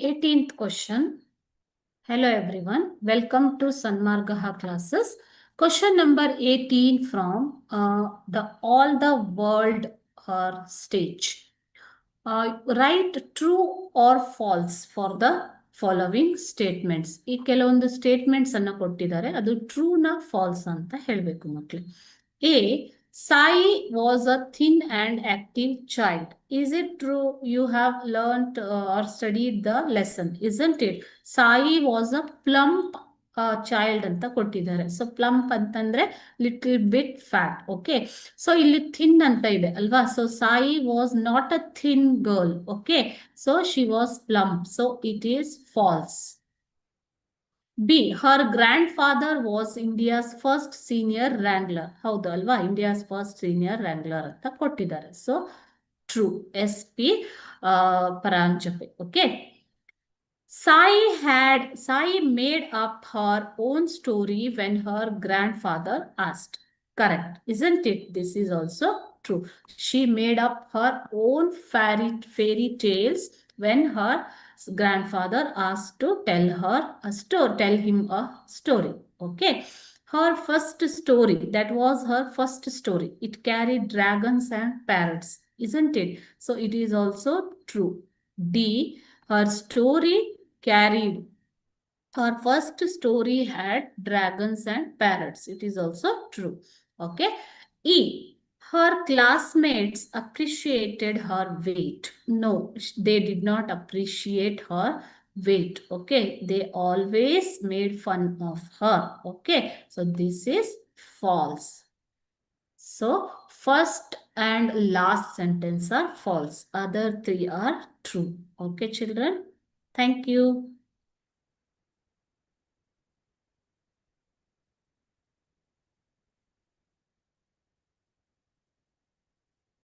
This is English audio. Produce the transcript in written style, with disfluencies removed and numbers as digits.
18th question. Hello everyone. Welcome to Sanmargaha classes. Question number 18 from the All the World stage. Write true or false for the following statements. ಈ ಕೆಲವೊಂದು statements ಅನ್ನ ಕೊಟ್ಟಿದ್ದಾರೆ, ಅದು ಟ್ರೂನ falls ಅಂತ ಹೇಳಬೇಕು ಮಕ್ಕಳು. A, Sai was a thin and active child. Is it true? You have learned or studied the lesson, isn't it? Sai was a plump child ಅಂತ ಕೊಟ್ಟಿದ್ದಾರೆ. ಸೊ ಪ್ಲಂಪ್ ಅಂತಂದ್ರೆ little bit fat. Okay, so ಇಲ್ಲಿ thin ಅಂತ ಇದೆ ಅಲ್ವಾ? So Sai was not a thin girl. Okay, so she was plump. So it is false. B, her grandfather was India's first senior wrangler. ಹೌದು ಅಲ್ವಾ? India's first senior wrangler ಅಂತ ಕೊಟ್ಟಿದ್ದಾರೆ. So true. S P Paranjape. Okay, Sai made up her own story when her grandfather asked. Correct, isn't it? This is also true. She made up her own fairy tales when her grandfather asked to tell him a story. Okay, her first story, that was her first story. It carried dragons and parrots, isn't it? So it is also true. D, her story carried, her first story had dragons and parrots. It is also true. Okay. E, her classmates appreciated her weight. No, they did not appreciate her weight. Okay, they always made fun of her. Okay, so this is false. So first and last sentence are false, other three are true. Okay children, thank you.